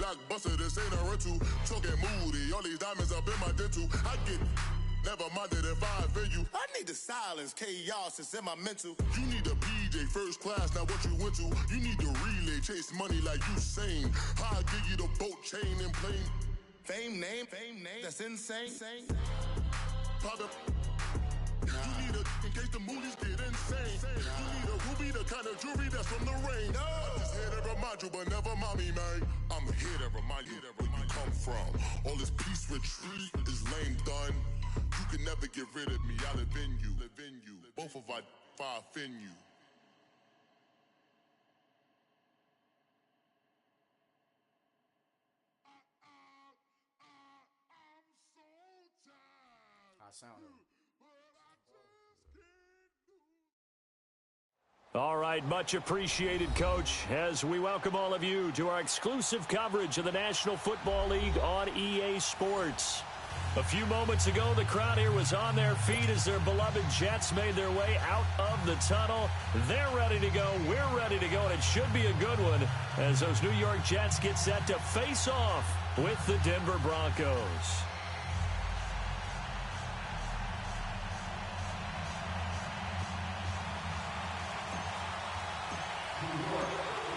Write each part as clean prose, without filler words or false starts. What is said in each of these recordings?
blockbuster, this ain't a rental. Talking moody, all these diamonds up in my dental. I get never minded if I offend you. I need the silence, chaos is in my mental. You need a PJ, first class, not what you went to. You need the relay, chase money like you sane. I'll give you the boat, chain, and plane. Fame name, that's insane. Pop up. You need a, in case the movies get insane. You need a ruby, the kind of jewelry that's from the rain. I'm just here to remind you, but never mind me, man. I'm here to remind you where you come from. All this peace retreat is lame done. You can never get rid of me, I live in you. Both of our fire offend you. I sounded. All right, much appreciated, Coach, as we welcome all of you to our exclusive coverage of the National Football League on EA Sports. A few moments ago, the crowd here was on their feet as their beloved Jets made their way out of the tunnel. They're ready to go. We're ready to go, and it should be a good one as those New York Jets get set to face off with the Denver Broncos.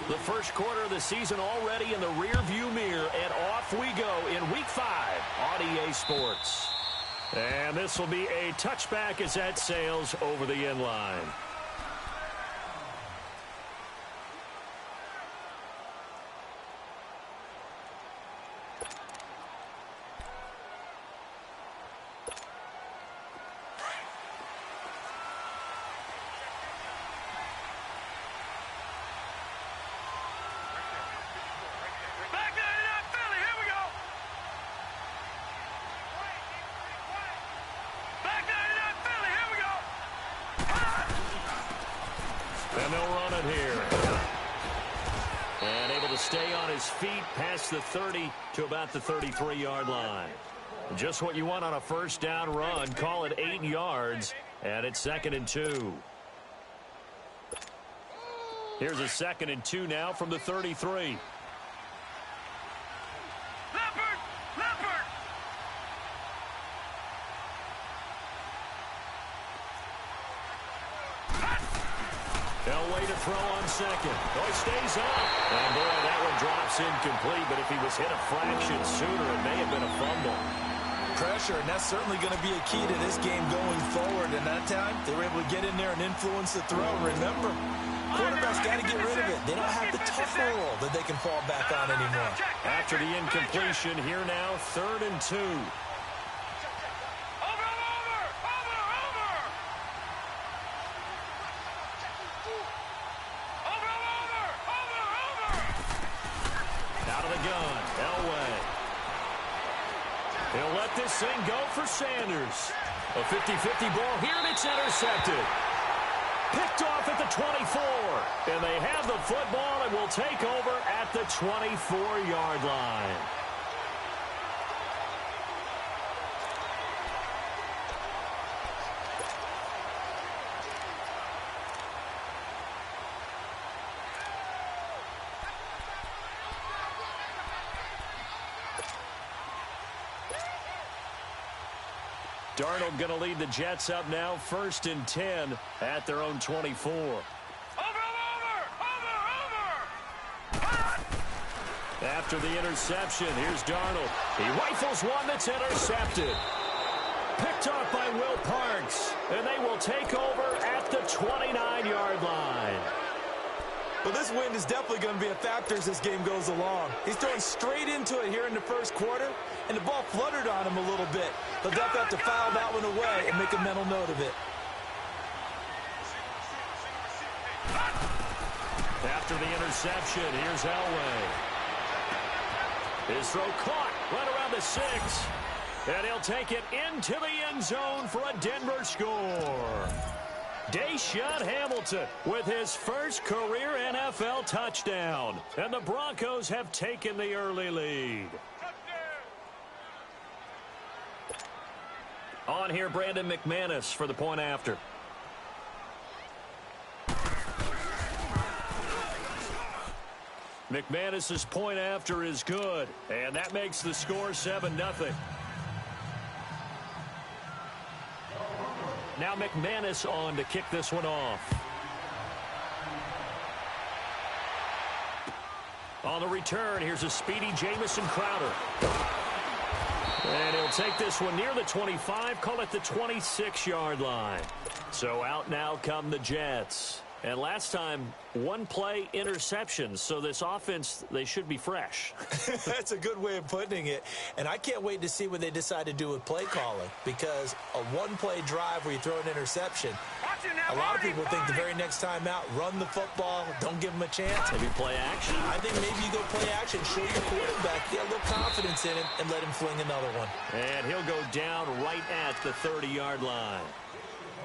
The first quarter of the season already in the rearview mirror, and off we go in Week 5 on EA Sports. And this will be a touchback as that sails over the end line. And they'll run it here. And able to stay on his feet past the 30 to about the 33-yard line. Just what you want on a first down run. Call it 8 yards, and it's 2nd and 2. Here's a 2nd and 2 now from the 33. Elway to throw on second. Oh, he stays up. And boy, that one drops incomplete, but if he was hit a fraction sooner, it may have been a fumble. Pressure, and that's certainly going to be a key to this game going forward. And that time, they were able to get in there and influence the throw. Remember, quarterbacks got to get rid of it. They don't have the tough role that they can fall back on anymore. After the incompletion, here now, 3rd and 2. He'll let this thing go for Sanders. A 50-50 ball here, and it's intercepted. Picked off at the 24. And they have the football and will take over at the 24-yard line. Darnold going to lead the Jets up now, 1st and 10 at their own 24. After the interception, here's Darnold. He rifles one that's intercepted. Picked off by Will Parks, and they will take over at the 29-yard line. Well, this wind is definitely going to be a factor as this game goes along. He's throwing straight into it here in the first quarter, and the ball fluttered on him a little bit. They'll definitely have to foul that one away and make a mental note of it. After the interception, here's Elway. His throw caught right around the 6. And he'll take it into the end zone for a Denver score. Deshaun Hamilton with his first career NFL touchdown. And the Broncos have taken the early lead. On here, Brandon McManus for the point after. McManus's point after is good, and that makes the score 7-0. Now McManus on to kick this one off. On the return, here's a speedy Jamison Crowder. And he'll take this one near the 25, call it the 26-yard line. So out now come the Jets. And last time, one play interceptions. So this offense, they should be fresh. That's a good way of putting it. And I can't wait to see what they decide to do with play calling. Because a one-play drive where you throw an interception, a lot of people think the very next time out, run the football, don't give them a chance. Maybe play action? I think maybe you go play action, show your quarterback, get a little confidence in him, and let him fling another one. And he'll go down right at the 30-yard line.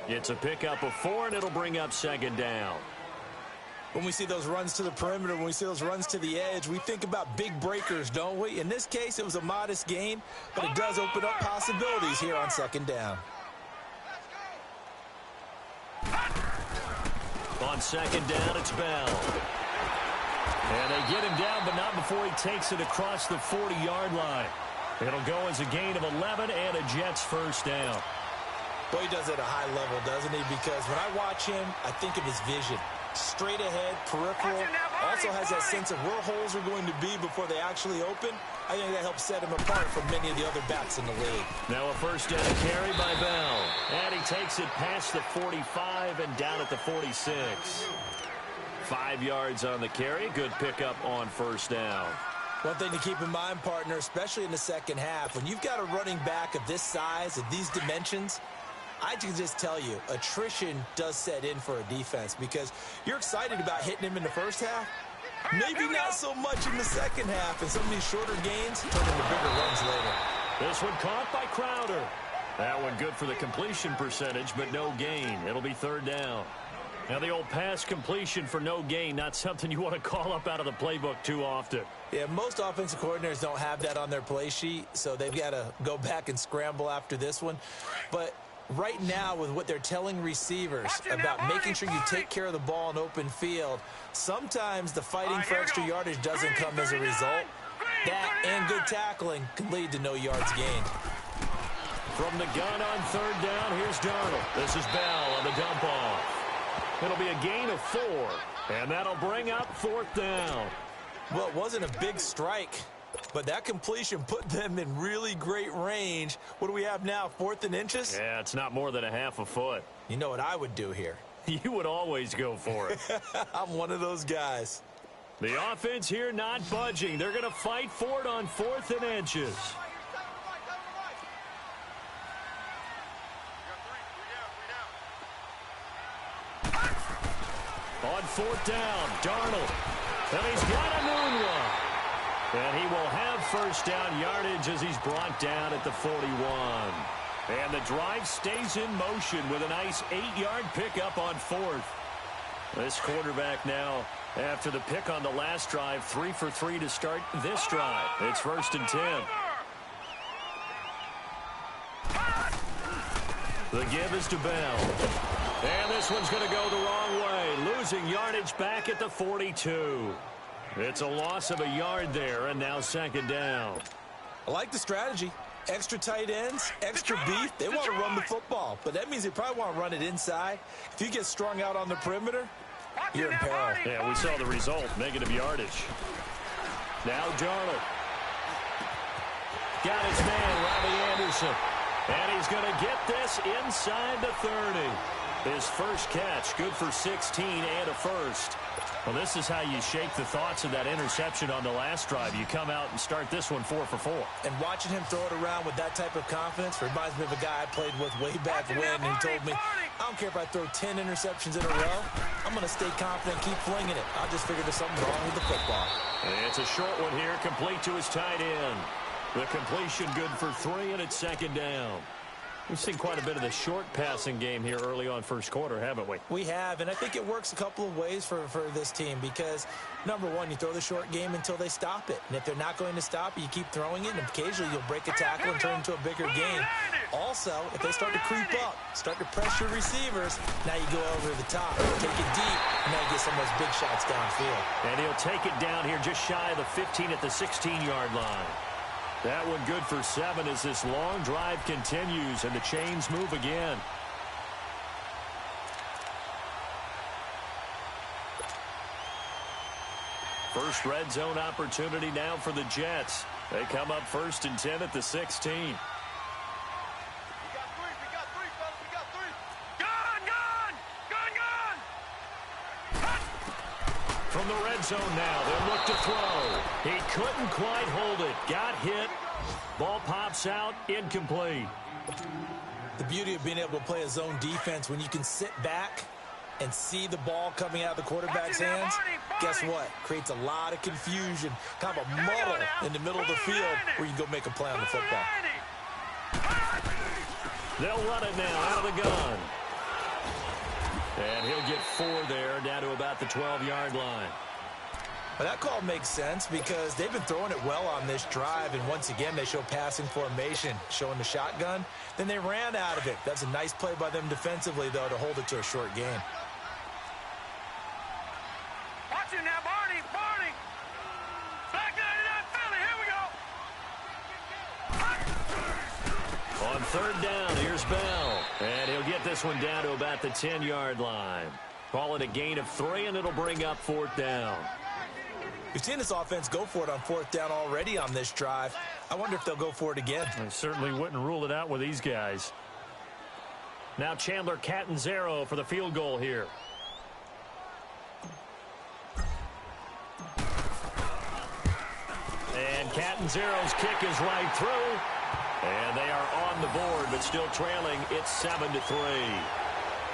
It's a pickup of 4, and it'll bring up second down. When we see those runs to the perimeter, when we see those runs to the edge, we think about big breakers, don't we? In this case, it was a modest gain, but it does open up possibilities here on second down. On second down, it's Bell. And they get him down, but not before he takes it across the 40-yard line. It'll go as a gain of 11 and a Jets first down. Boy, he does it at a high level, doesn't he? Because when I watch him, I think of his vision. Straight ahead, peripheral. Also has that sense of where holes are going to be before they actually open. I think that helps set him apart from many of the other backs in the league. Now a first down carry by Bell. And he takes it past the 45 and down at the 46. 5 yards on the carry. Good pickup on first down. One thing to keep in mind, partner, especially in the second half, when you've got a running back of this size, of these dimensions, I can just tell you, attrition does set in for a defense because you're excited about hitting him in the first half. Maybe not so much in the second half, and some of these shorter gains turn into bigger runs later. This one caught by Crowder. That one good for the completion percentage, but no gain. It'll be third down. Now the old pass completion for no gain, not something you want to call up out of the playbook too often. Yeah, most offensive coordinators don't have that on their play sheet, so they've got to go back and scramble after this one. But right now, with what they're telling receivers about making sure you take care of the ball in open field, sometimes the fighting for extra yardage doesn't come as a result. That and good tackling can lead to no yards gained. From the gun on third down, here's Darnold. This is Bell on the dump off. It'll be a gain of 4, and that'll bring up fourth down. Well, it wasn't a big strike, but that completion put them in really great range. What do we have now, 4th and inches? Yeah, it's not more than a half a foot. You know what I would do here? You would always go for it. I'm one of those guys. The offense here not budging. They're going to fight for it on 4th and inches. On fourth down, Darnold. And he's got a moonwalk. And he will have first down yardage as he's brought down at the 41. And the drive stays in motion with a nice 8-yard pickup on 4th. This quarterback now, after the pick on the last drive, 3 for 3 to start this drive. It's 1st and 10. The give is to Bell. And this one's going to go the wrong way, losing yardage back at the 42. It's a loss of a yard there, and now second down. I like the strategy. Extra tight ends, extra beef. They want to run the football, but that means they probably want to run it inside. If you get strung out on the perimeter, you're in peril. Yeah, we saw the result, negative yardage. Now Darnold. Got his man, Robbie Anderson. And he's going to get this inside the 30. His first catch, good for 16 and a first. Well, this is how you shake the thoughts of that interception on the last drive. You come out and start this one 4 for 4. And watching him throw it around with that type of confidence reminds me of a guy I played with way back when. And he told me, I don't care if I throw 10 interceptions in a row. I'm going to stay confident, keep flinging it. I just figured there's something wrong with the football. And it's a short one here, complete to his tight end. The completion good for 3, and it's second down. We've seen quite a bit of the short passing game here early on first quarter, haven't we? We have, and I think it works a couple of ways for this team because, number one, you throw the short game until they stop it. And if they're not going to stop it, you keep throwing it, and occasionally you'll break a tackle and turn it into a bigger game. Also, if they start to creep up, start to pressure receivers, now you go over the top, take it deep, and now you get some of those big shots downfield. And he'll take it down here just shy of the 15 at the 16-yard line. That one good for 7 as this long drive continues and the chains move again. First red zone opportunity now for the Jets. They come up 1st and 10 at the 16. From the red zone now, they'll look to throw. He couldn't quite hold it. Got hit. Ball pops out. Incomplete. The beauty of being able to play a zone defense when you can sit back and see the ball coming out of the quarterback's hands, guess what? Creates a lot of confusion, kind of a muddle in the middle of the field where you can go make a play on the football. They'll run it now out of the gun. And he'll get 4 there, down to about the 12-yard line. Well, that call makes sense because they've been throwing it well on this drive, and once again, they show passing formation, showing the shotgun. Then they ran out of it. That's a nice play by them defensively, though, to hold it to a short gain. Watch it now, Barney, Barney. Back down to that Philly, here we go. On 3rd down, here's Bell. And he'll get this one down to about the 10-yard line. Call it a gain of 3, and it'll bring up 4th down. We've seen this offense go for it on 4th down already on this drive. I wonder if they'll go for it again. I certainly wouldn't rule it out with these guys. Now Chandler Catanzaro for the field goal here. And Catanzaro's kick is right through. And they are on the board, but still trailing. It's 7-3.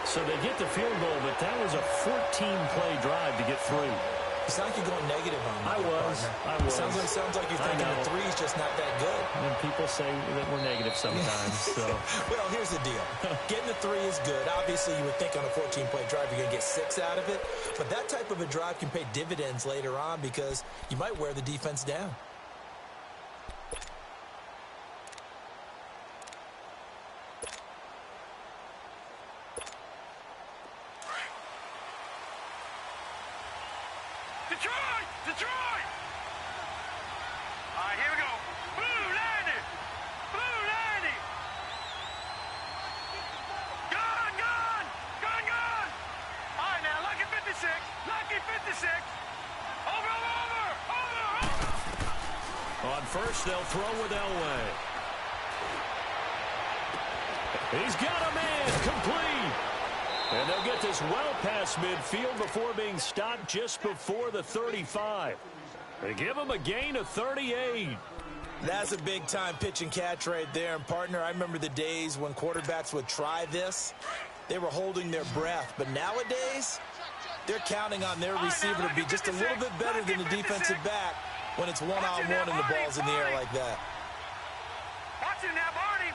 So they get the field goal, but that was a 14-play drive to get 3. You sound like you're going negative on that. I was. Sounds like you're thinking the 3 is just not that good. And people say that we're negative sometimes. So. Well, here's the deal. Getting the 3 is good. Obviously, you would think on a 14-play drive you're going to get 6 out of it. But that type of a drive can pay dividends later on because you might wear the defense down. Detroit! All right, here we go. Blue Landy! Gun! All right, now, Lucky 56. Over! On first, they'll throw with Elway. He's got a man, complete. And they'll get this well past midfield before being stopped just before the 35. They give him a gain of 38. That's a big-time pitch and catch right there. And, partner, I remember the days when quarterbacks would try this. They were holding their breath. But nowadays, they're counting on their receiver to be just a little bit better than the defensive back when it's one-on-one and the ball's in the air like that. Watch it now, Barney!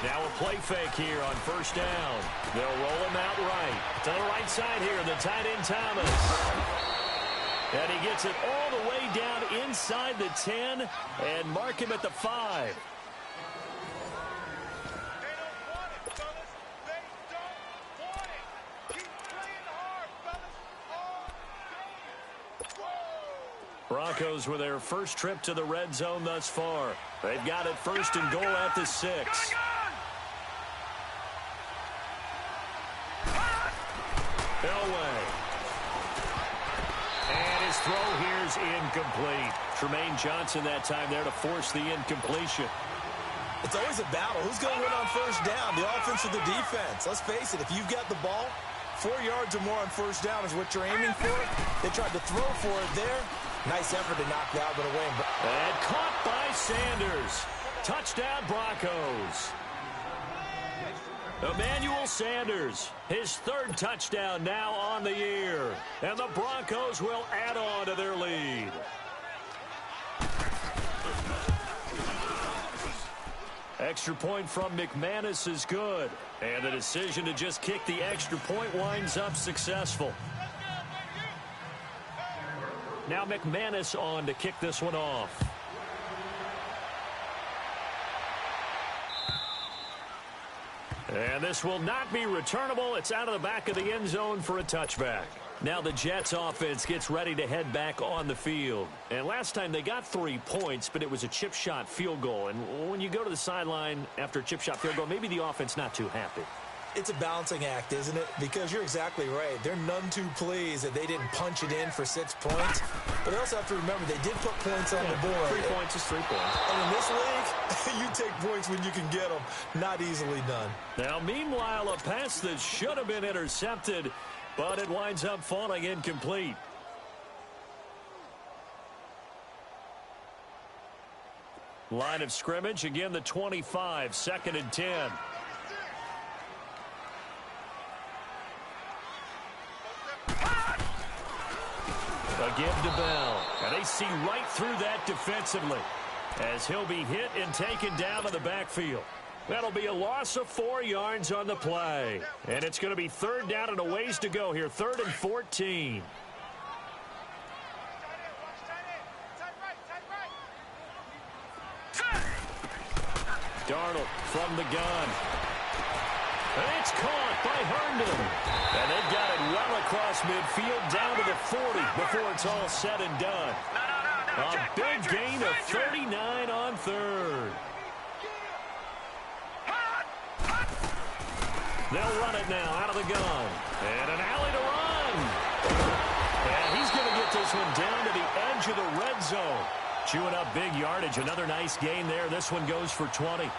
Now a play fake here on first down. They'll roll him out right. To the right side here, the tight end Thomas. And he gets it all the way down inside the 10 and mark him at the 5. Broncos with their first trip to the red zone thus far. They've got it 1st and goal at the 6. Elway. And his throw here's incomplete. Tremaine Johnson that time there to force the incompletion. It's always a battle. Who's going to win on first down, the offense or the defense? Let's face it, if you've got the ball, 4 yards or more on first down is what you're aiming for. They tried to throw for it there. Nice effort to knock that one away. And caught by Sanders. Touchdown, Broncos. Emmanuel Sanders, his 3rd touchdown now on the year. And the Broncos will add on to their lead. Extra point from McManus is good. And the decision to just kick the extra point winds up successful. Now McManus on to kick this one off. And this will not be returnable. It's out of the back of the end zone for a touchback. Now the Jets offense gets ready to head back on the field. And last time they got 3 points, but it was a chip shot field goal. And when you go to the sideline after a chip shot field goal, maybe the offense not too happy. It's a balancing act, isn't it? Because you're exactly right. They're none too pleased that they didn't punch it in for 6 points. But they also have to remember they did put points on the board. 3 points is 3 points. And in this league, you take points when you can get them. Not easily done. Now, meanwhile, a pass that should have been intercepted, but it winds up falling incomplete. Line of scrimmage, again the 25, 2nd and 10. Again to Bell. And they see right through that defensively as he'll be hit and taken down to the backfield. That'll be a loss of 4 yards on the play. And it's going to be 3rd down and a ways to go here. 3rd and 14. Darnold from the gun. And it's caught by Herndon. And they've got it well across midfield down to the 40 before it's all said and done. A big gain of 39 on 3rd. They'll run it now out of the gun. And an alley to run. And he's going to get this one down to the edge of the red zone. Chewing up big yardage. Another nice gain there. This one goes for 20.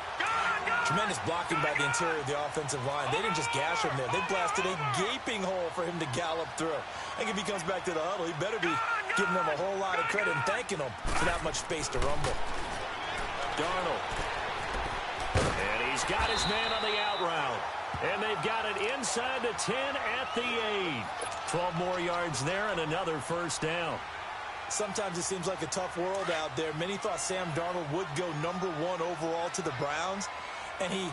Tremendous blocking by the interior of the offensive line. They didn't just gash him there. They blasted a gaping hole for him to gallop through. I think if he comes back to the huddle, he better be giving them a whole lot of credit and thanking them for that much space to rumble. Darnold. And he's got his man on the out route. And they've got it inside the 10 at the 8. 12 more yards there and another 1st down. Sometimes it seems like a tough world out there. Many thought Sam Darnold would go number 1 overall to the Browns, and he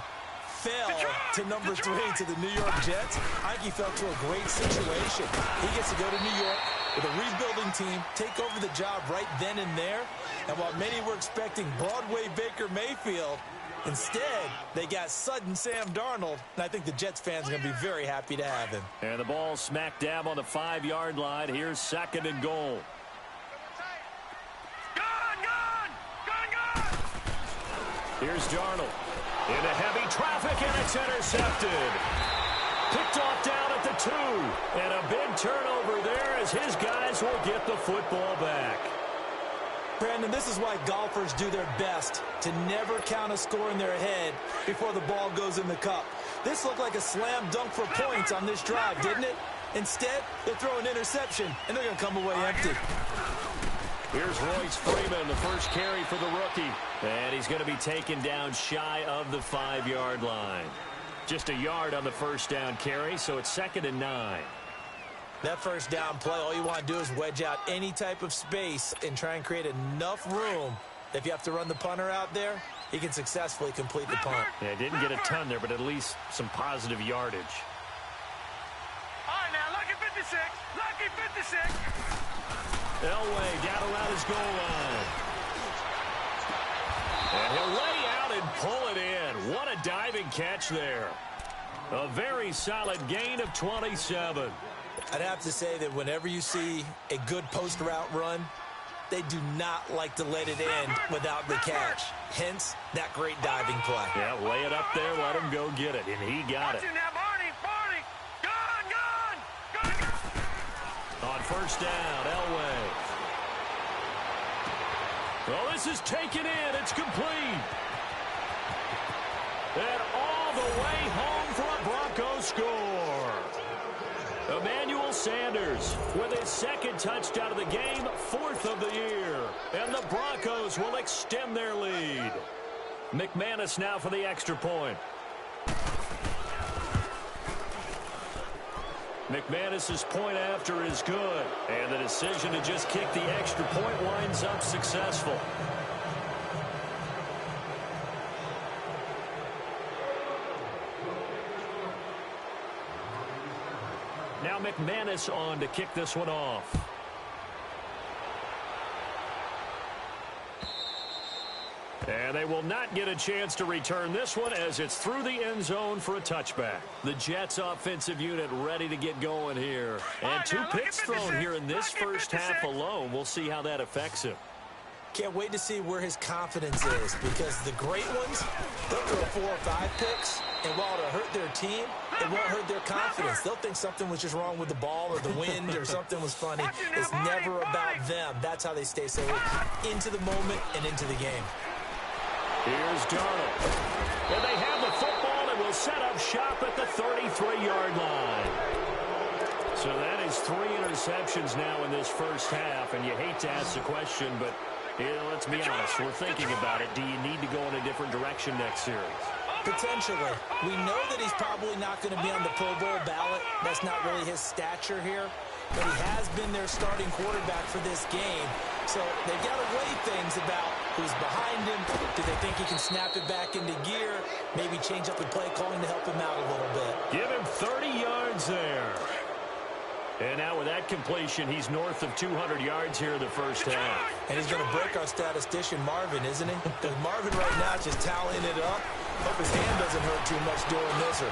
fell to number 3 to the New York Jets. I think he fell to a great situation. He gets to go to New York with a rebuilding team, take over the job right then and there. And while many were expecting Broadway Baker Mayfield, instead, they got sudden Sam Darnold, and I think the Jets fans are going to be very happy to have him. And the ball smack dab on the 5-yard line. Here's 2nd and goal. Here's Darnold into heavy traffic, and it's intercepted. Picked off down at the 2. And a big turnover there as his guys will get the football back. Brandon, this is why golfers do their best to never count a score in their head before the ball goes in the cup. This looked like a slam dunk for points on this drive, didn't it? Instead, they throw an interception, and they're going to come away empty. Here's Royce Freeman, the first carry for the rookie. And he's going to be taken down shy of the 5-yard line. Just a yard on the 1st down carry, so it's 2nd and 9. That 1st down play, all you want to do is wedge out any type of space and try and create enough room. If you have to run the punter out there, he can successfully complete the punt. Yeah, didn't get a ton there, but at least some positive yardage. All right, now, lucky 56. Lucky 56. Elway down around his goal line. And he'll lay out and pull it in. What a diving catch there. A very solid gain of 27. I'd have to say that whenever you see a good post route run, they do not like to let it end without the catch. Hence, that great diving play. Yeah, lay it up there, let him go get it. And he got it. Now, Barney. Gone. On 1st down, Elway. Well, this is taken in. It's complete. And all the way home for a Broncos score. Emmanuel Sanders with his 2nd touchdown of the game, 4th of the year. And the Broncos will extend their lead. McManus now for the extra point. McManus's point after is good. And the decision to just kick the extra point winds up successful. McManus on to kick this one off. And they will not get a chance to return this one as it's through the end zone for a touchback. The Jets offensive unit ready to get going here. And 2 picks thrown here in this first half alone. We'll see how that affects him. Can't wait to see where his confidence is, because the great ones, they'll throw 4 or 5 picks, and while it'll hurt their team, it won't hurt their confidence. They'll think something was just wrong with the ball or the wind or something was funny. It's never about them. That's how they stay so into the moment and into the game. Here's Darnold. And they have the football and will set up shop at the 33-yard line. So that is 3 interceptions now in this first half, and you hate to ask the question, but let's be honest, we're thinking about it. Do you need to go in a different direction next series? Potentially. We know that he's probably not going to be on the Pro Bowl ballot. That's not really his stature here. But he has been their starting quarterback for this game. So they've got to weigh things about who's behind him. Do they think he can snap it back into gear? Maybe change up the play calling to help him out a little bit. Give him 30 yards there. And now with that completion, he's north of 200 yards here in the first half. And he's going to break our statistician Marvin, isn't he? Because Marvin right now is just tallying it up. Hope his hand doesn't hurt too much doing this, or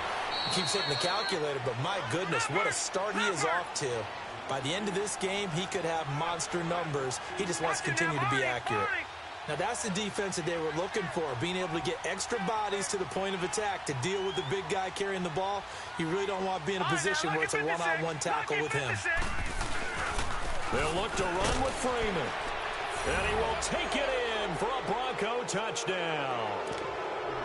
he keeps hitting the calculator. But my goodness, what a start he is off to. By the end of this game, he could have monster numbers. He just wants to continue to be accurate. Now, that's the defense that they were looking for, being able to get extra bodies to the point of attack to deal with the big guy carrying the ball. You really don't want to be in a position where it's a one-on-one tackle with him. They'll look to run with Freeman. And he will take it in for a Bronco touchdown.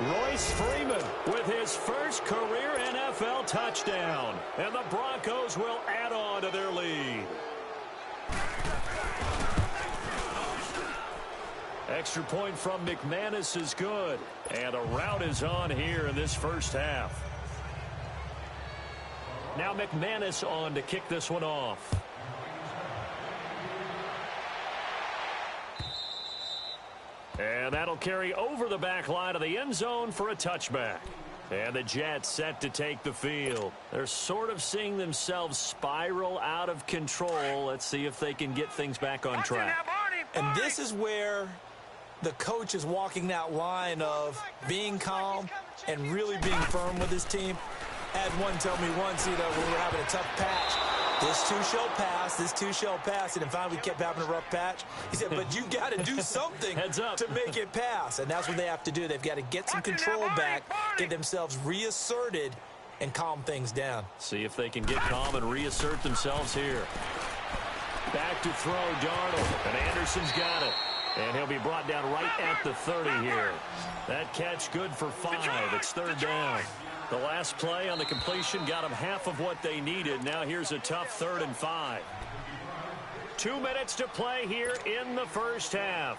Royce Freeman with his first career NFL touchdown. And the Broncos will add on to their lead. Extra point from McManus is good. And a rout is on here in this first half. Now McManus on to kick this one off. And that'll carry over the back line of the end zone for a touchback. And the Jets set to take the field. They're sort of seeing themselves spiral out of control. Let's see if they can get things back on track. And this is where the coach is walking that line of being calm and really being firm with his team. I had one tell me once, when we were having a tough patch, this too shall pass, this too shall pass. And then finally we kept having a rough patch. He said, but you got to do something to make it pass. And that's what they have to do. They've got to get some control back, get themselves reasserted, and calm things down. See if they can get calm and reassert themselves here. Back to throw, Darnold. And Anderson's got it. And he'll be brought down right at the 30 here. That catch good for 5. It's third down. The last play on the completion got them half of what they needed. Now here's a tough 3rd and 5. 2 minutes to play here in the first half.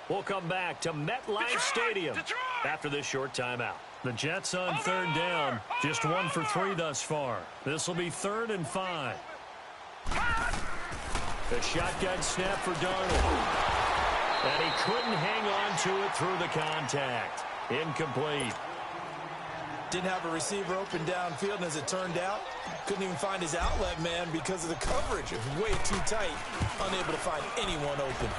We'll come back to MetLife Stadium after this short timeout. The Jets on 3rd down. Just 1 for 3 thus far. This will be 3rd and 5. The shotgun snap for Darnold. And he couldn't hang on to it through the contact. Incomplete. Didn't have a receiver open downfield, and as it turned out, couldn't even find his outlet man because of the coverage. It was way too tight, unable to find anyone open.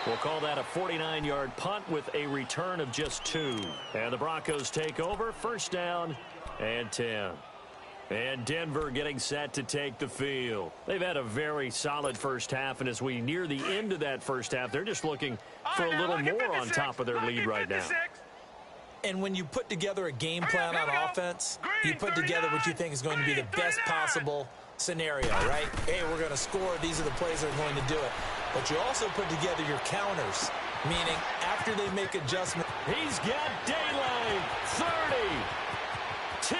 We'll call that a 49-yard punt with a return of just 2. And the Broncos take over, 1st down and 10. And Denver getting set to take the field. They've had a very solid first half, and as we near the end of that first half, they're just looking for a little more on top of their lead right now. And when you put together a game plan on offense, you put together what you think is going to be the best possible scenario, right? Hey, we're going to score. These are the plays that are going to do it. But you also put together your counters, meaning after they make adjustments. He's got daylight. 30, 10,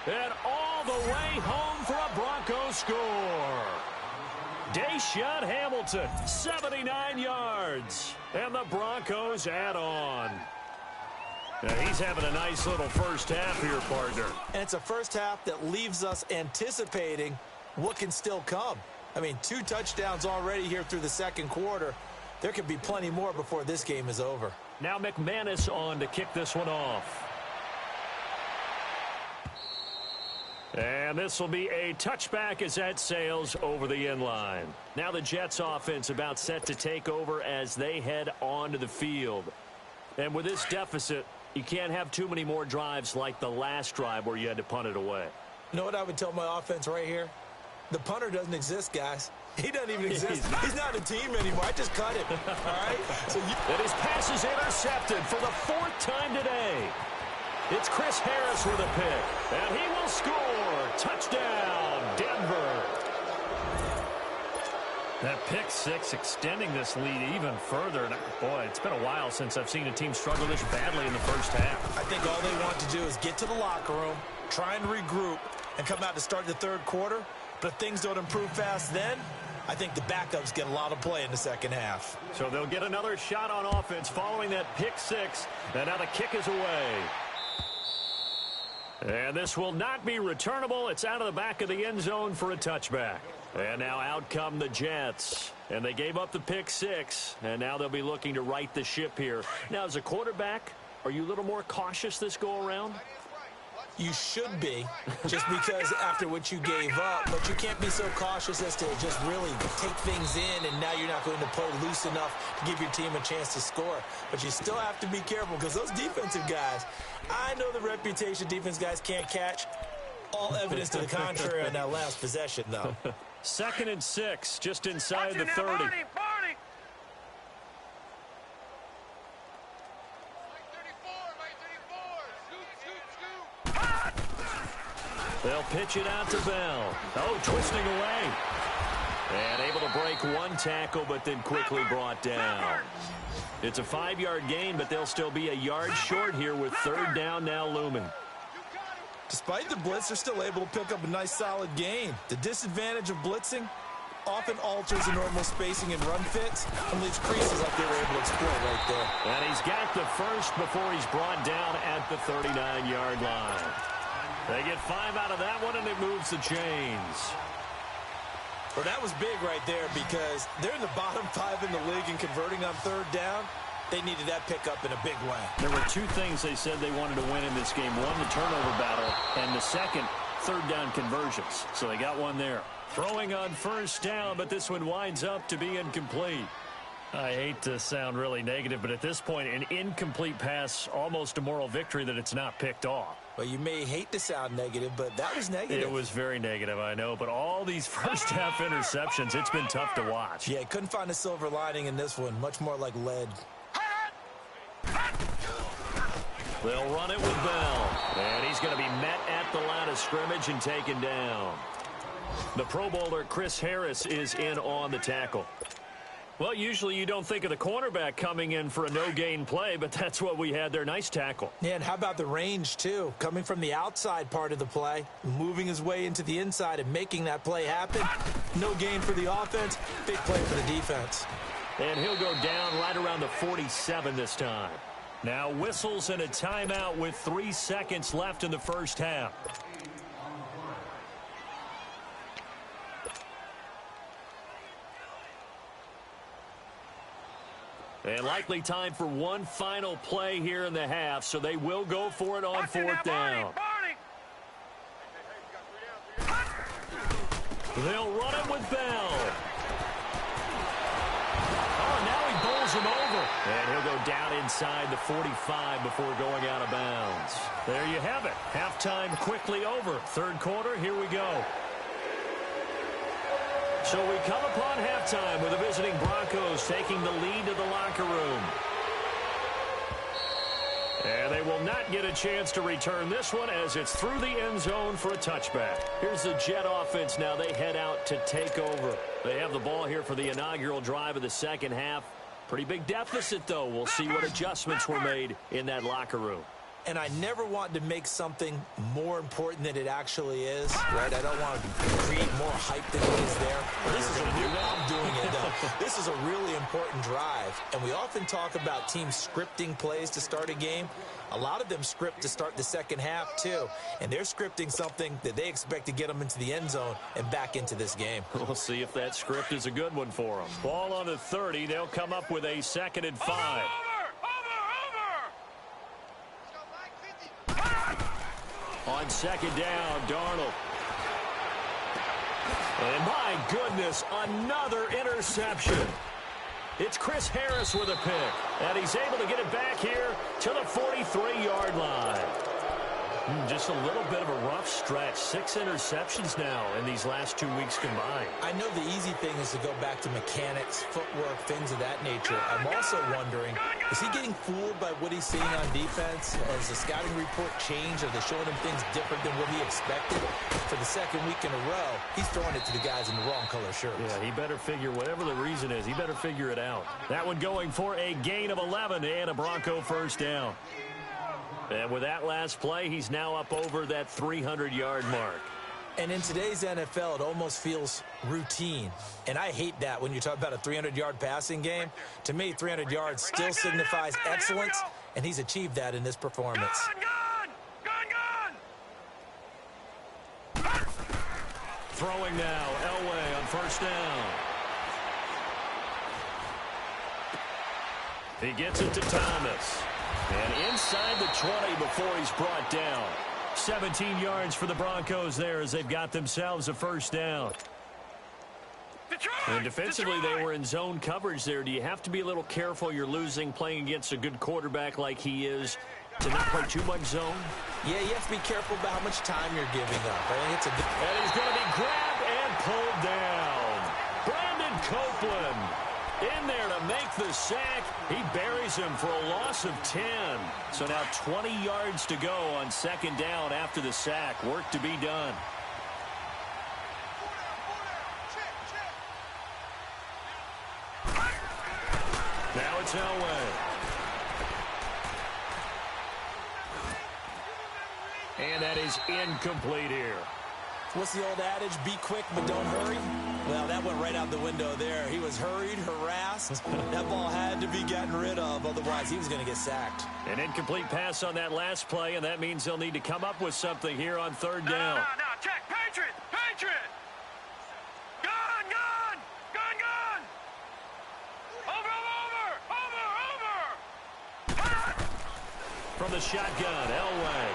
and all the way home for a Broncos score. Deshaun Hamilton, 79 yards, and the Broncos add on. Now he's having a nice little first half here, partner. And it's a first half that leaves us anticipating what can still come. I mean, 2 touchdowns already here through the second quarter. There could be plenty more before this game is over. Now McManus on to kick this one off. And this will be a touchback as that sails over the end line. Now the Jets offense about set to take over as they head onto the field. And with this deficit, you can't have too many more drives like the last drive where you had to punt it away. You know what I would tell my offense right here? The punter doesn't exist, guys. He doesn't even exist. He's not a team anymore. I just cut him. All right? And his pass is intercepted for the 4th time today. It's Chris Harris with a pick, and he will score. Touchdown, Denver. That pick six extending this lead even further. And boy, it's been a while since I've seen a team struggle this badly in the first half. I think all they want to do is get to the locker room, try and regroup, and come out to start the third quarter. But if things don't improve fast then, I think the backups get a lot of play in the second half. So they'll get another shot on offense following that pick six. And now the kick is away. And this will not be returnable. It's out of the back of the end zone for a touchback. And now out come the Jets. And they gave up the pick six. And now they'll be looking to right the ship here. Now, as a quarterback, are you a little more cautious this go-around? You should be, just because after what you gave up. But you can't be so cautious as to just really take things in, and now you're not going to play loose enough to give your team a chance to score. But you still have to be careful because those defensive guys, I know the reputation defense guys can't catch. All evidence to the contrary on that last possession, though. 2nd and 6, just inside the 30. Barney. They'll pitch it out to Bell. Oh, twisting away. And able to break one tackle, but then quickly brought down. It's a 5-yard gain, but they'll still be a yard short here with 3rd down now looming. Despite the blitz, they're still able to pick up a nice solid gain. The disadvantage of blitzing often alters the normal spacing and run fits and leaves creases like they were able to exploit right there. And he's got the first before he's brought down at the 39-yard line. They get 5 out of that one, and it moves the chains. Well, that was big right there because they're in the bottom 5 in the league and converting on 3rd down. They needed that pickup in a big way. There were 2 things they said they wanted to win in this game. One, the turnover battle, and the second, 3rd down conversions. So they got one there. Throwing on 1st down, but this one winds up to be incomplete. I hate to sound really negative, but at this point, an incomplete pass, almost a moral victory that it's not picked off. Well, you may hate to sound negative, but that was negative. It was very negative, I know, but all these first-half interceptions, it's been tough to watch. Yeah, couldn't find a silver lining in this one, much more like lead. They'll run it with Bell, and he's going to be met at the line of scrimmage and taken down. The Pro Bowler Chris Harris is in on the tackle. Well, usually you don't think of the cornerback coming in for a no-gain play, but that's what we had there. Nice tackle. Yeah, and how about the range, too? Coming from the outside part of the play, moving his way into the inside and making that play happen. No gain for the offense, big play for the defense. And he'll go down right around the 47 this time. Now whistles and a timeout with 3 seconds left in the first half. And likely time for one final play here in the half, so they will go for it on 4th down. They'll run it with Bell. Oh, now he bowls him over. And he'll go down inside the 45 before going out of bounds. There you have it. Halftime quickly over. 3rd quarter, here we go. So we come upon halftime with the visiting Broncos taking the lead to the locker room. And they will not get a chance to return this one as it's through the end zone for a touchback. Here's the Jet offense now. They head out to take over. They have the ball here for the inaugural drive of the second half. Pretty big deficit, though. We'll see what adjustments were made in that locker room. And I never want to make something more important than it actually is, right? I don't want to create more hype than it is there. This is I'm doing it, though. This is a really important drive. And we often talk about teams scripting plays to start a game. A lot of them script to start the second half, too. And they're scripting something that they expect to get them into the end zone and back into this game. We'll see if that script is a good one for them. Ball on the 30. They'll come up with a 2nd and 5. On on second down. Darnold. And my goodness, another interception. It's Chris Harris with a pick, and he's able to get it back here to the 43-yard line. Just a little bit of a rough stretch. 6 interceptions now in these last 2 weeks combined. I know the easy thing is to go back to mechanics, footwork, things of that nature. I'm also wondering, is he getting fooled by what he's seeing on defense? Has the scouting report changed? Are they showing him things different than what he expected? For the second week in a row, he's throwing it to the guys in the wrong color shirts. Yeah, he better figure, whatever the reason is, he better figure it out. That one going for a gain of 11 and a Bronco first down. And with that last play, he's now up over that 300-yard mark. And in today's NFL, it almost feels routine. And I hate that when you talk about a 300-yard passing game. To me, 300 yards still signifies excellence, and he's achieved that in this performance. Throwing now, Elway on first down. He gets it to Thomas. And inside the 20 before he's brought down. 17 yards for the Broncos there as they've got themselves a first down. And defensively, they were in zone coverage there. Do you have to be a little careful? You're losing playing against a good quarterback like he is to not play too much zone? Yeah, you have to be careful about how much time you're giving up. I think it's a good... And he's going to be grabbed and pulled down. Brandon Copeland in there to make the sack. He buries him for a loss of 10. So now 20 yards to go on second down after the sack. Work to be done. Now it's Elway. And that is incomplete here. What's the old adage? Be quick, but don't hurry. Well, that went right out the window there. He was hurried, harassed. That ball had to be gotten rid of, otherwise he was going to get sacked. An incomplete pass on that last play, and that means they'll need to come up with something here on third down. No, check. Patriot! Gun! Over! From the shotgun, Elway.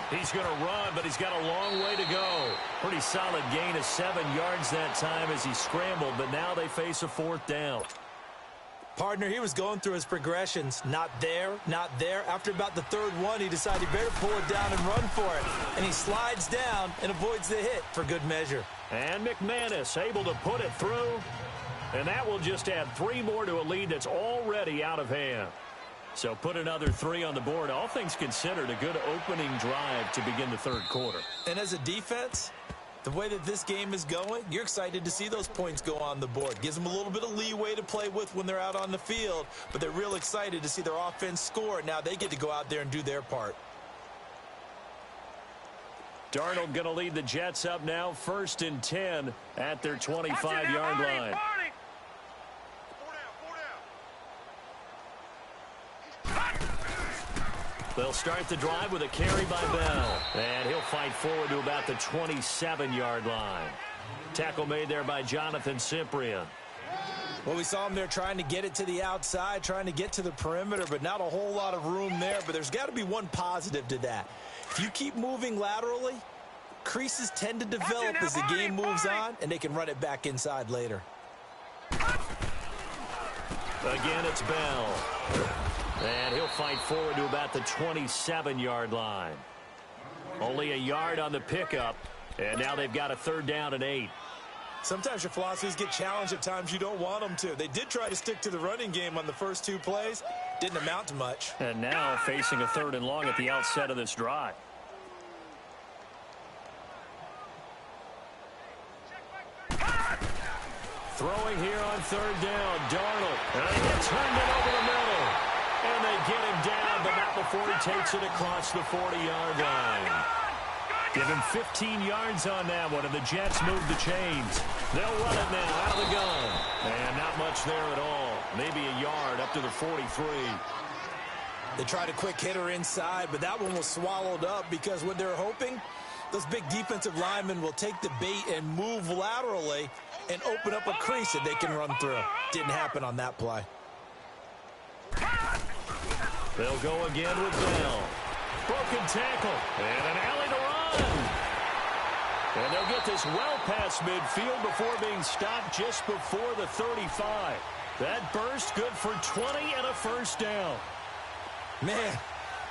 He's going to run, but he's got a long way to go. Pretty solid gain of 7 yards that time as he scrambled, but now they face a fourth down. Partner, he was going through his progressions. Not there, not there. After about the third one, he decided he better pull it down and run for it. And he slides down and avoids the hit for good measure. And McManus able to put it through. And that will just add 3 more to a lead that's already out of hand. So put another 3 on the board. All things considered, a good opening drive to begin the third quarter. And as a defense, the way that this game is going, you're excited to see those points go on the board. Gives them a little bit of leeway to play with when they're out on the field, but they're real excited to see their offense score. Now they get to go out there and do their part. Darnold going to lead the Jets up now, 1st and 10 at their 25-yard line. They'll start the drive with a carry by Bell. And he'll fight forward to about the 27-yard line. Tackle made there by Jonathan Cyprien. Well, we saw him there trying to get it to the outside, trying to get to the perimeter, but not a whole lot of room there. But there's got to be one positive to that. If you keep moving laterally, creases tend to develop as the game moves on, and they can run it back inside later. Again, it's Bell. And he'll fight forward to about the 27-yard line. Only a yard on the pickup. And now they've got a 3rd down and 8. Sometimes your philosophies get challenged at times you don't want them to. They did try to stick to the running game on the first 2 plays. Didn't amount to much. And now facing a 3rd and long at the outset of this drive. Throwing here on 3rd down, Darnold. And he gets turned in over the middle. And they get him down, but not before he takes it across the 40-yard line. Give him 15 yards on that one, and the Jets move the chains. They'll run it now out of the gun. And not much there at all. Maybe a yard up to the 43. They tried a quick hitter inside, but that one was swallowed up because what they're hoping, those big defensive linemen will take the bait and move laterally and open up a crease that they can run through. Didn't happen on that play. They'll go again with Bell. Broken tackle. And an alley to run. And they'll get this well past midfield before being stopped just before the 35. That burst good for 20 and a first down. Man,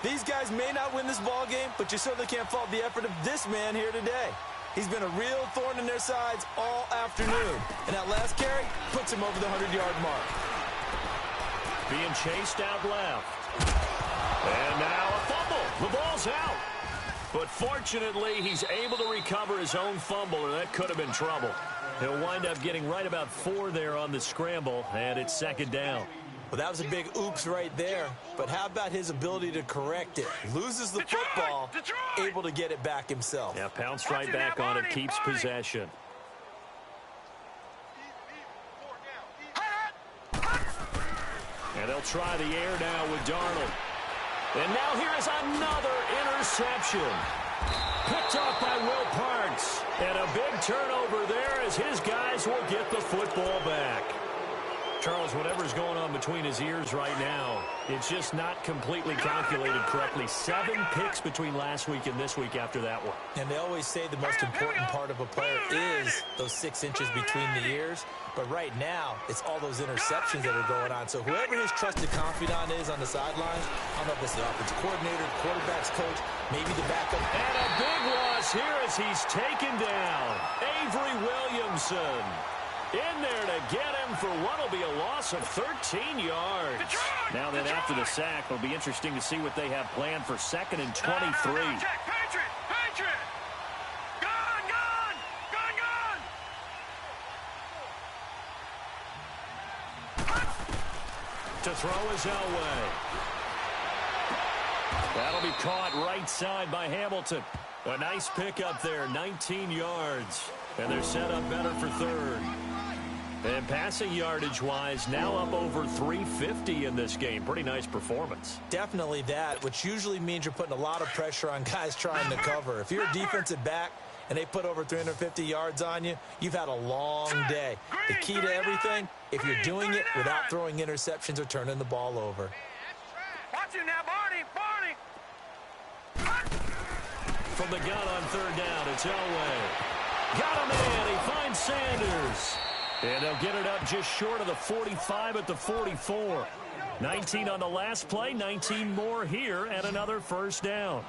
these guys may not win this ball game, but you certainly can't fault the effort of this man here today. He's been a real thorn in their sides all afternoon. And that last carry puts him over the 100-yard mark. Being chased out left. And now a fumble. The ball's out. But fortunately, he's able to recover his own fumble, or that could have been trouble. He'll wind up getting right about 4 there on the scramble, and it's second down. Well, that was a big oops right there. But how about his ability to correct it? Loses the football, able to get it back himself. Yeah, pounced right back on it, keeps possession. And they'll try the air now with Darnold. And now here is another interception. Picked off by Will Parks. And a big turnover there as his guys will get the football back. Charles, whatever's going on between his ears right now, it's just not completely calculated correctly. 7 picks between last week and this week after that one. And they always say the most important part of a player is those 6 inches between the ears. But right now, it's all those interceptions that are going on. So whoever his trusted confidant is on the sidelines, I don't know if it's the offensive coordinator, quarterback's coach, maybe the backup. And a big loss here as he's taken down. Avery Williamson in there to get him for what will be a loss of 13 yards. Now then, after the sack, it'll be interesting to see what they have planned for 2nd and 23. Patriot! Gone! To throw is Elway. That'll be caught right side by Hamilton. A nice pickup there, 19 yards. And they're set up better for 3rd. And passing yardage-wise, now up over 350 in this game. Pretty nice performance. Definitely that, which usually means you're putting a lot of pressure on guys trying to cover. If you're a defensive back and they put over 350 yards on you, you've had a long day. The key to everything, if you're doing it without throwing interceptions or turning the ball over. Watch him now, Barney! From the gun on 3rd down, it's Elway. Got him in. He finds Sanders. And they'll get it up just short of the 45 at the 44. 19 on the last play, 19 more here, and another first down.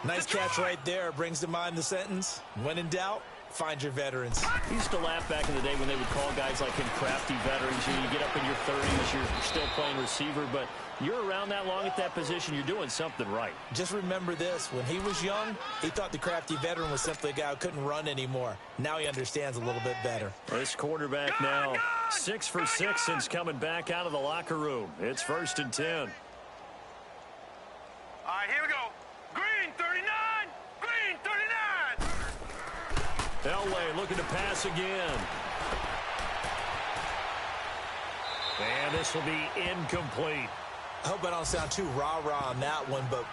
Nice catch right there. Brings to mind the sentence, when in doubt, find your veterans. I used to laugh back in the day when they would call guys like him crafty veterans. You get up in your 30s, you're still playing receiver, but you're around that long at that position, you're doing something right. Just remember this. When he was young, he thought the crafty veteran was simply a guy who couldn't run anymore. Now he understands a little bit better. This quarterback now 6 for 6 since coming back out of the locker room. It's 1st and 10. All right, here we go. Green 39! Green 39! Elway looking to pass again. And this will be incomplete. I hope I don't sound too rah-rah on that one, but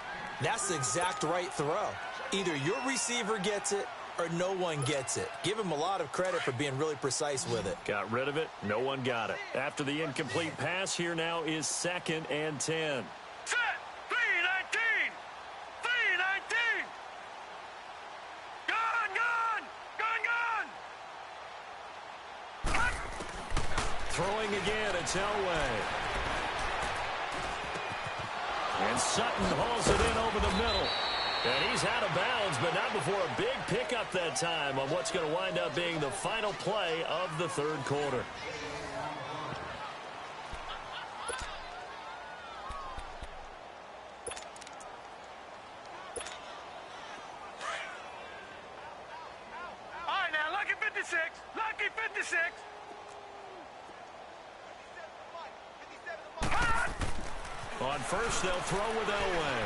that's the exact right throw. Either your receiver gets it or no one gets it. Give him a lot of credit for being really precise with it. Got rid of it. No one got it. After the incomplete pass, here now is 2nd and 10. Set! 319! 319! Gone! Throwing again, it's Elway. And Sutton hauls it in over the middle. And he's out of bounds, but not before a big pickup that time on what's going to wind up being the final play of the 3rd quarter. All right, now, lucky 56. Lucky 56. On first, they'll throw with Elway.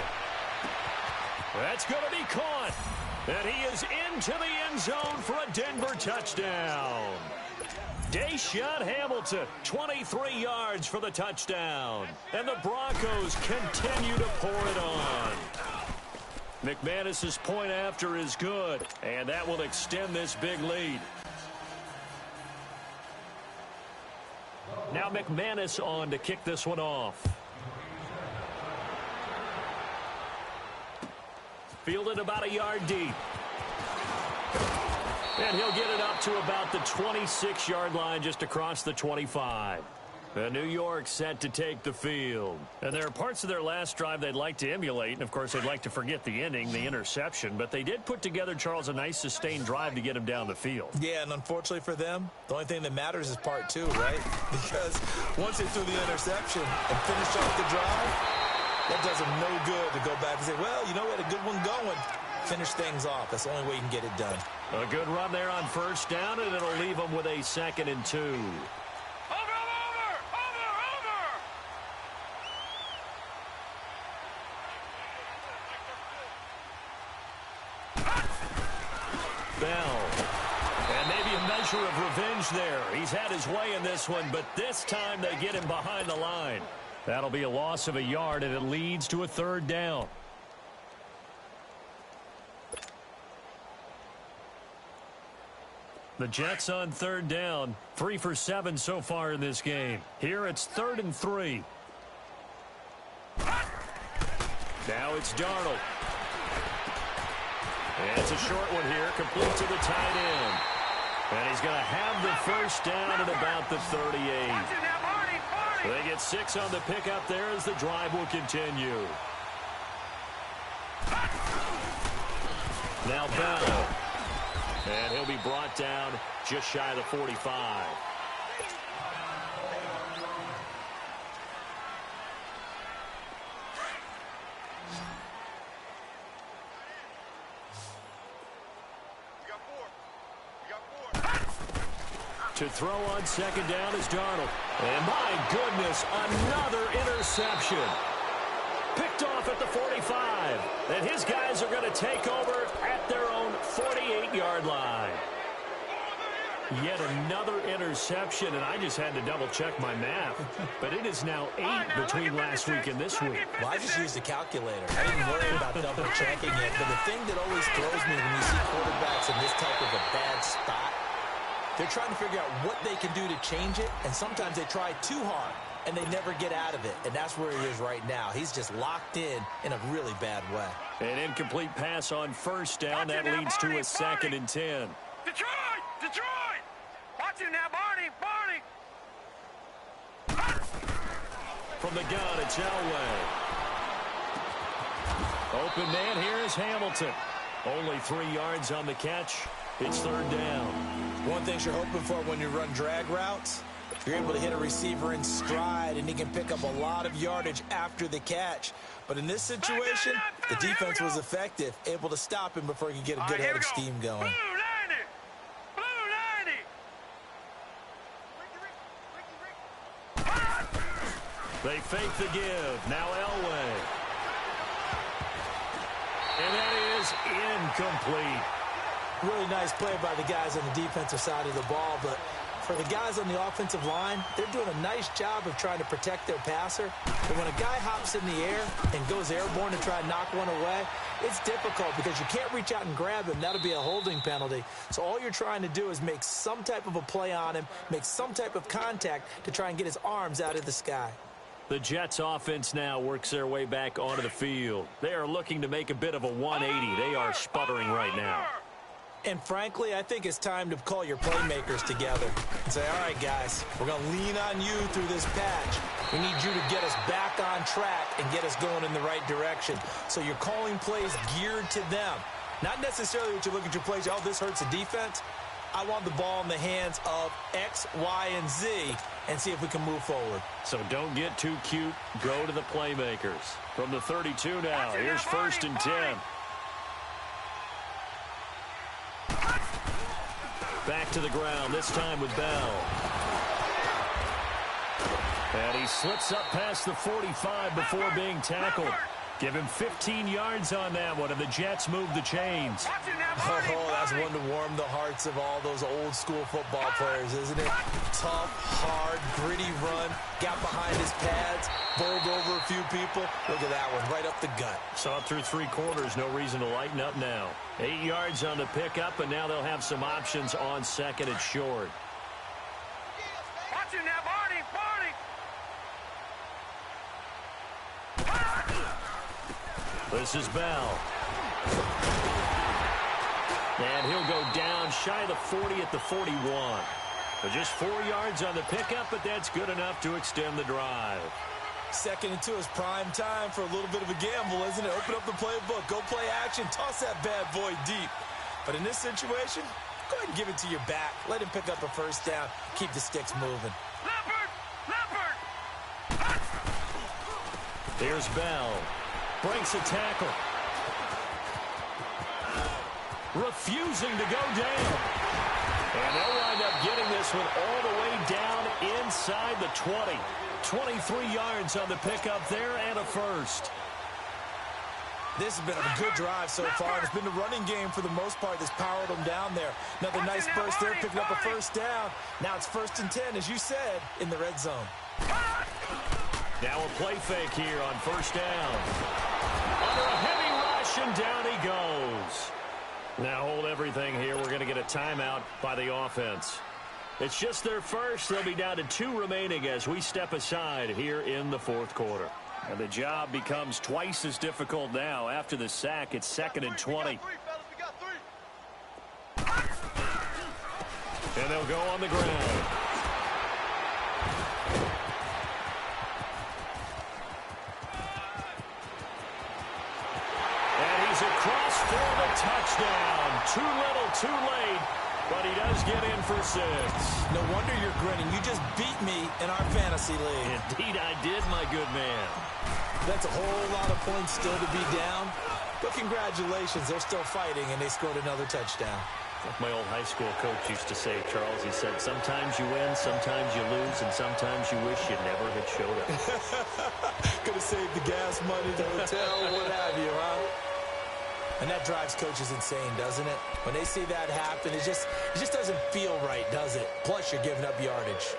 That's going to be caught. And he is into the end zone for a Denver touchdown. Deshaun Hamilton, 23 yards for the touchdown. And the Broncos continue to pour it on. McManus's point after is good, and that will extend this big lead. Now McManus on to kick this one off. Fielded about a yard deep. And he'll get it up to about the 26-yard line just across the 25. New York set to take the field. And there are parts of their last drive they'd like to emulate. And, of course, they'd like to forget the ending, the interception. But they did put together, Charles, a nice sustained drive to get him down the field. Yeah, and unfortunately for them, the only thing that matters is part two, right? Because once they threw the interception and finished off the drive, that does them no good to go back and say, well, you know, we had a good one going. Finish things off. That's the only way you can get it done. A good run there on first down, and it'll leave them with a 2nd and 2. Of revenge there. He's had his way in this one, but this time they get him behind the line. That'll be a loss of a yard, and it leads to a 3rd down. The Jets on 3rd down, 3 for 7 so far in this game. Here it's 3rd and 3. Now it's Darnold. And it's a short one here, complete to the tight end. And he's going to have the first down at about the 38. They get 6 on the pickup there as the drive will continue. Now Bell. And he'll be brought down just shy of the 45. To throw on 2nd down is Darnold. And my goodness, another interception. Picked off at the 45. And his guys are going to take over at their own 48-yard line. Yet another interception, and I just had to double-check my math. But it is now 8 between last week and this week. Well, I just used a calculator. I didn't worry about double-checking it. But the thing that always throws me when you see quarterbacks in this type of a bad spot, they're trying to figure out what they can do to change it, and sometimes they try too hard, and they never get out of it, and that's where he is right now. He's just locked in a really bad way. An incomplete pass on first down. That leads to a 2nd and 10. Detroit! Detroit! Watch it now, Barney! From the gun, it's Elway. Open man here is Hamilton. Only 3 yards on the catch. It's 3rd down. One thing you're hoping for when you run drag routes, you're able to hit a receiver in stride, and he can pick up a lot of yardage after the catch. But in this situation, the defense was effective, able to stop him before he could get a good head of steam going. Blue 90! They fake the give. Now Elway. And that is incomplete. Really nice play by the guys on the defensive side of the ball, but for the guys on the offensive line, they're doing a nice job of trying to protect their passer. But when a guy hops in the air and goes airborne to try and knock one away, it's difficult because you can't reach out and grab him. That'll be a holding penalty. So all you're trying to do is make some type of a play on him, make some type of contact to try and get his arms out of the sky. The Jets offense now works their way back onto the field. They are looking to make a bit of a 180. They are sputtering right now. And frankly, I think it's time to call your playmakers together and say, all right, guys, we're going to lean on you through this patch. We need you to get us back on track and get us going in the right direction. So you're calling plays geared to them. Not necessarily that you look at your plays, oh, this hurts the defense. I want the ball in the hands of X, Y, and Z and see if we can move forward. So don't get too cute. Go to the playmakers. From the 32 now, here's 1st and 10. Back to the ground, this time with Bell. And he slips up past the 45 before being tackled. Give him 15 yards on that one, and the Jets move the chains. Oh, that's one to warm the hearts of all those old school football players, isn't it? Tough, hard, gritty run, got behind his pads, bowled over a few people. Look at that one, right up the gut. Saw it through 3 quarters, no reason to lighten up now. 8 yards on the pickup, and now they'll have some options on 2nd and short. Watch it now, Barney! This is Bell. And he'll go down shy of the 40 at the 41. So just 4 yards on the pickup, but that's good enough to extend the drive. 2nd and 2 is prime time for a little bit of a gamble, isn't it? Open up the playbook, go play action, toss that bad boy deep. But in this situation, go ahead and give it to your back. Let him pick up a first down. Keep the sticks moving. Leopard! Here's Bell. Breaks a tackle. Refusing to go down. And they'll wind up getting this one all the way down inside the 20. 23 yards on the pickup there and a first. This has been a good drive so far. It's been the running game for the most part that's powered them down there. Another nice burst there, picking up a first down. Now it's 1st and 10, as you said, in the red zone. Now a play fake here on first down. Under a heavy rush, and down he goes. Now hold everything here. We're going to get a timeout by the offense. It's just their first. They'll be down to 2 remaining as we step aside here in the 4th quarter. And the job becomes twice as difficult now. After the sack, it's 2nd and 20. And they'll go on the ground. And he's across for the touchdown. Too little, too late. But he does get in for 6. No wonder you're grinning. You just beat me in our fantasy league. Indeed I did, my good man. That's a whole lot of points still to be down. But congratulations, they're still fighting, and they scored another touchdown. Like my old high school coach used to say, Charles, he said, sometimes you win, sometimes you lose, and sometimes you wish you never had showed up. Could have saved the gas money, the hotel, what have you, huh? And that drives coaches insane, doesn't it? When they see that happen, it just doesn't feel right, does it? Plus, you're giving up yardage.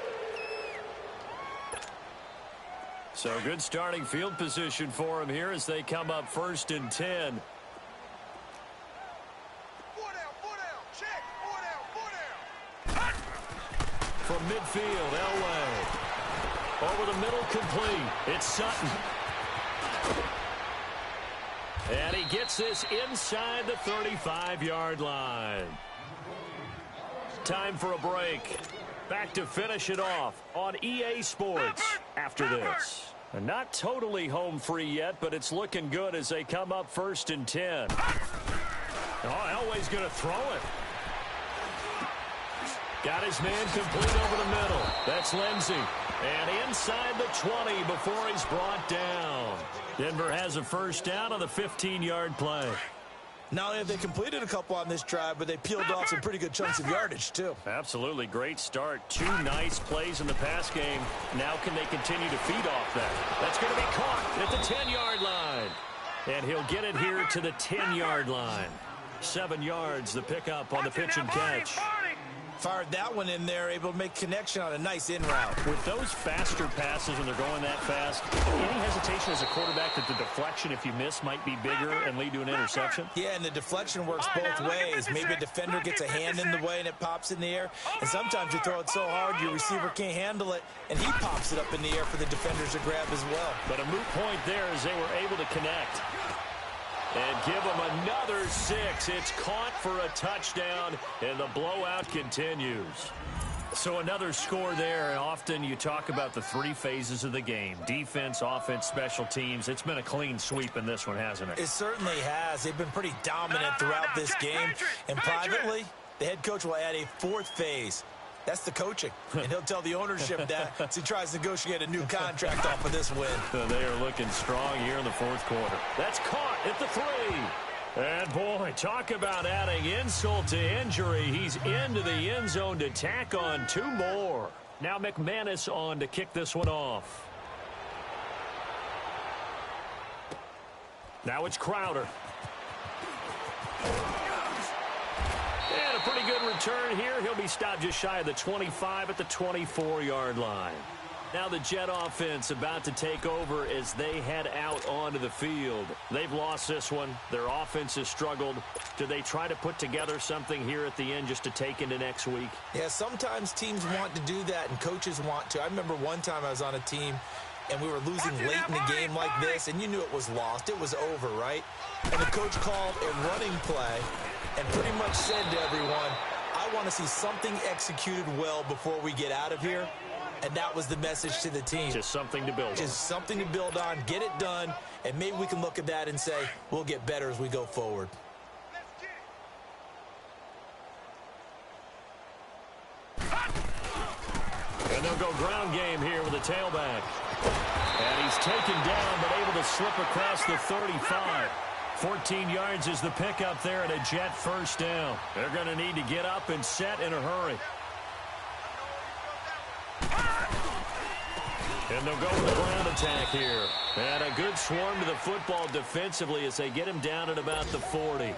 So good starting field position for him here as they come up 1st and 10. Check! 4 down! From midfield, Elway. Over the middle, complete. It's Sutton. And he gets this inside the 35-yard line. Time for a break. Back to finish it off on EA Sports after this. And not totally home free yet, but it's looking good as they come up 1st and 10. Oh, Elway's going to throw it. Got his man complete over the middle. That's Lindsey. And inside the 20 before he's brought down. Denver has a first down on the 15-yard play. Not only have they completed a couple on this drive, but they peeled off some pretty good chunks of yardage, too. Absolutely. Great start. 2 nice plays in the pass game. Now can they continue to feed off that? That's going to be caught at the 10-yard line. And he'll get it here to the 10-yard line. 7 yards, the pickup on the pitch and catch. Fired that one in there, able to make connection on a nice in route. With those faster passes when they're going that fast, any hesitation as a quarterback that the deflection, if you miss, might be bigger and lead to an interception? Yeah, and the deflection works both ways. Maybe a defender gets a hand in the way and it pops in the air. And sometimes you throw it so hard your receiver can't handle it, and he pops it up in the air for the defenders to grab as well. But a moot point there as they were able to connect. And give them another 6. It's caught for a touchdown, and the blowout continues. So another score there, and often you talk about the 3 phases of the game. Defense, offense, special teams. It's been a clean sweep in this one, hasn't it? It certainly has. They've been pretty dominant throughout this game. And privately, the head coach will add a 4th phase. That's the coaching. And he'll tell the ownership that as he tries to negotiate a new contract off of this win. So they are looking strong here in the 4th quarter. That's caught at the 3. And, boy, talk about adding insult to injury. He's into the end zone to tack on 2 more. Now McManus on to kick this one off. Now it's Crowder. And a pretty good return here. He'll be stopped just shy of the 25 at the 24-yard line. Now the Jet offense about to take over as they head out onto the field. They've lost this one. Their offense has struggled. Do they try to put together something here at the end just to take into next week? Yeah, sometimes teams want to do that and coaches want to. I remember one time I was on a team and we were losing late in the game like this, and you knew it was lost. It was over, right? And the coach called a running play and pretty much said to everyone, I want to see something executed well before we get out of here. And that was the message to the team. Just something to build on. Just something to build on, get it done, and maybe we can look at that and say, we'll get better as we go forward. And they'll go ground game here with the tailback. And he's taken down, but able to slip across the 35. 14 yards is the pickup there and a Jet first down. They're going to need to get up and set in a hurry. And they'll go with the ground attack here. And a good swarm to the football defensively as they get him down at about the 40.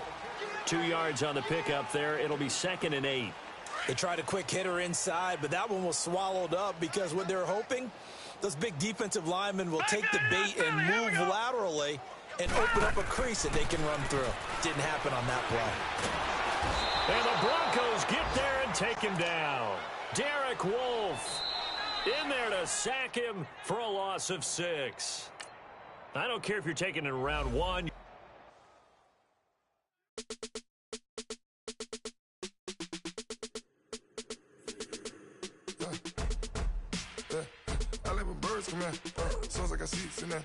2 yards on the pickup there. It'll be 2nd and 8. They tried a quick hitter inside, but that one was swallowed up because what they're hoping, those big defensive linemen will take the bait and move laterally and open up a crease that they can run through. Didn't happen on that play. And the Broncos get there and take him down. Derek Wolfe in there to sack him for a loss of 6. I don't care if you're taking it in round 1. I let my birds come in. Sounds like I see seats in there.